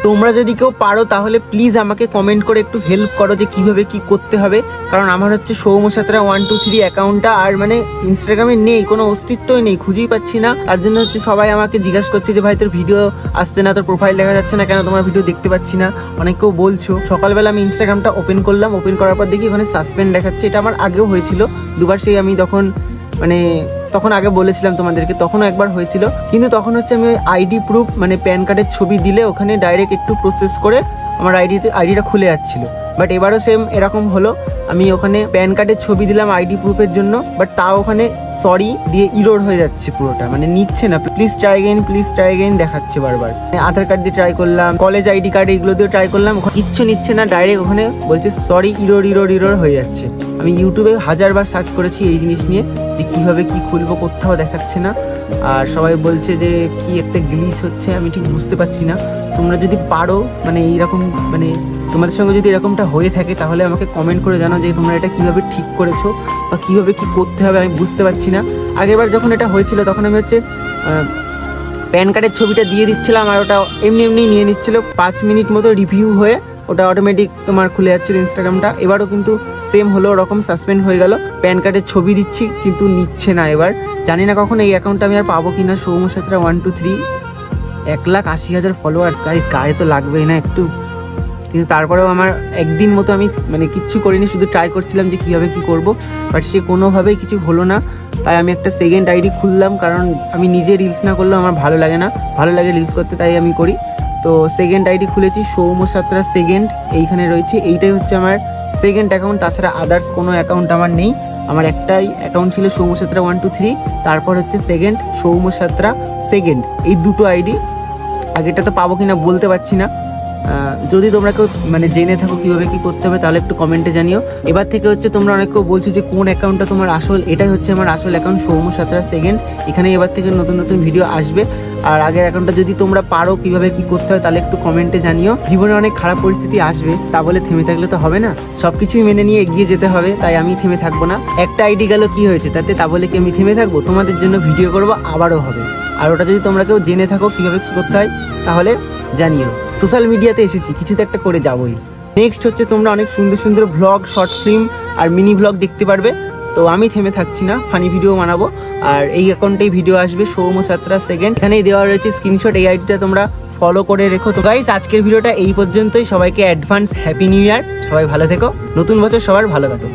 তোমরা যদি কেউ পারো তাহলে প্লিজ আমাকে কমেন্ট করে একটু হেল্প করো যে কিভাবে কি করতে হবে, কারণ আমার হচ্ছে সৌম্য সাঁতরা 123 অ্যাকাউন্টটা আর মানে ইনস্টাগ্রামে নেই, কোনো অস্তিত্বই নেই, খুঁজেই পাচ্ছি না। তার জন্য হচ্ছে সবাই আমাকে জিজ্ঞাসা করছে যে ভাই তোর ভিডিও আসছে না, তোর প্রোফাইল দেখা যাচ্ছে না কেন, তোমার ভিডিও দেখতে পাচ্ছি না, অনেক কেউ বলছো। সকালবেলা আমি ইনস্টাগ্রামটা ওপেন করলাম, ওপেন করার পর দেখি ওখানে সাসপেন্ড দেখাচ্ছে। এটা আমার আগেও হয়েছিল দুবার, সেই আমি তখন আগে বলেছিলাম তোমাদেরকে, তখনও একবার হয়েছিল, কিন্তু তখন হচ্ছে আমি ওই আইডি প্রুফ মানে প্যান কার্ডের ছবি দিলে ওখানে ডাইরেক্ট একটু প্রসেস করে আমার আইডিটা খুলে যাচ্ছিলো। বাট এবারও সেম এরকম হলো, আমি ওখানে প্যান কার্ডের ছবি দিলাম আইডি প্রুফের জন্য, বাট তাও ওখানে সরি দিয়ে ইরোড হয়ে যাচ্ছে পুরোটা, মানে নিচ্ছে না, প্লিজ ট্রাই এগেইন দেখাচ্ছে বারবার। আধার কার্ড দিয়ে ট্রাই করলাম, কলেজ আইডি কার্ড এগুলো দিয়ে ট্রাই করলাম, কিচ্ছু নিচ্ছে না, ডাইরেক্ট ওখানে বলছে সরি ইরোড হয়ে যাচ্ছে। আমি ইউটিউবে 1000বার সার্চ করেছি এই জিনিস নিয়ে যে কিভাবে কি খুলবো, কোথাও দেখাচ্ছে না। আর সবাই বলছে যে কি একটা গ্লিচ হচ্ছে, আমি ঠিক বুঝতে পারছি না। তোমরা যদি পারো মানে এইরকম মানে তোমাদের সঙ্গে যদি এরকমটা হয়ে থাকে তাহলে আমাকে কমেন্ট করে জানাও যে তোমরা এটা কিভাবে ঠিক করেছো বা কিভাবে কি করতে হবে, আমি বুঝতে পারছি না। আগেরবার যখন এটা হয়েছিল তখন আমি হচ্ছে প্যান কার্ডের ছবিটা দিয়ে দিচ্ছিলাম আর ওটা এমনি নিয়ে নিচ্ছিল, 5 মিনিট মতো রিভিউ হয়ে ওটা অটোমেটিক তোমার খুলে যাচ্ছিল ইনস্টাগ্রামটা। এবারও কিন্তু সেম হলো, ওরকম সাসপেন্ড হয়ে গেল, প্যান কার্ডের ছবি দিচ্ছি কিন্তু নিচ্ছে না। এবার জানি না কখন এই অ্যাকাউন্টটা আমি আর পাবো কিনা। সৌম্য সাঁতরা 123 1,80,000 ফলোয়ার্স, গায়ে তো লাগবেই না একটু, কিন্তু তারপরেও আমার একদিন মতো আমি মানে কিচ্ছু করিনি, শুধু ট্রাই করছিলাম যে কীভাবে কী করবো, বাট সে কোনোভাবেই কিছু হলো না। তাই আমি একটা সেকেন্ড আইডি খুললাম, কারণ আমি নিজে রিলস না করলেও আমার ভালো লাগে না, ভালো লাগে রিলস করতে, তাই আমি করি। তো সেকেন্ড আইডি খুলেছি, সৌম্য সাঁতরা সেকেন্ড এইখানে রয়েছে, এইটাই হচ্ছে আমার সেকেন্ড অ্যাকাউন্ট, তাছাড়া আদার্স কোনো অ্যাকাউন্ট আমার নেই। আমার একটাই অ্যাকাউন্ট ছিল সৌম্য সাঁতরা 123, তারপর হচ্ছে সেকেন্ড সৌম্য সাঁতরা সেকেন্ড, এই দুটো আইডি। আগেরটা তো পাবো কিনা বলতে পারছি না, যদি তোমরা কেউ মানে জেনে থাকো কীভাবে কী করতে হবে তাহলে একটু কমেন্টে জানিও। এবার থেকে হচ্ছে তোমরা অনেক কেউ বলছো যে কোন অ্যাকাউন্টটা তোমার আসল, এটাই হচ্ছে আমার আসল অ্যাকাউন্ট সৌম্য সাঁতরা সেকেন্ড। এখানে এবার থেকে নতুন ভিডিও আসবে। আর আগের অ্যাকাউন্টটা যদি তোমরা পারো কীভাবে কী করতে হয় তাহলে একটু কমেন্টে জানিও। জীবনে অনেক খারাপ পরিস্থিতি আসবে, তা বলে থেমে থাকলে তো হবে না, সব কিছুই মেনে নিয়ে এগিয়ে যেতে হবে, তাই আমি থেমে থাকবো না। একটা আইডি গেল কি হয়েছে তাতে, তা বলে কি আমি থেমে থাকবো? তোমাদের জন্য ভিডিও করবো, আবারও হবে। আর ওটা যদি তোমরা কেউ জেনে থাকো কীভাবে কী করতে হয় তাহলে জানিও। সোশ্যাল মিডিয়াতে এসেছি, কিছু তো একটা করে যাবোই। নেক্সট হচ্ছে তোমরা অনেক সুন্দর ভ্লগ, শর্ট ফিল্ম আর মিনি ভ্লগ দেখতে পারবে। তো আমি থেমে থাকছি না, ফানি ভিডিও বানাবো। আর এই অ্যাকাউন্টেই ভিডিও আসবে সৌম্য সাঁতরা সেকেন্ড, এখানেই দেওয়া রয়েছে স্ক্রিনশট, এই আইডিটা তোমরা ফলো করে রেখো। তো গাইস আজকের ভিডিওটা এই পর্যন্তই, সবাইকে অ্যাডভান্স হ্যাপি নিউ ইয়ার, সবাই ভালো থেকো, নতুন বছর সবার ভালো কাটুক।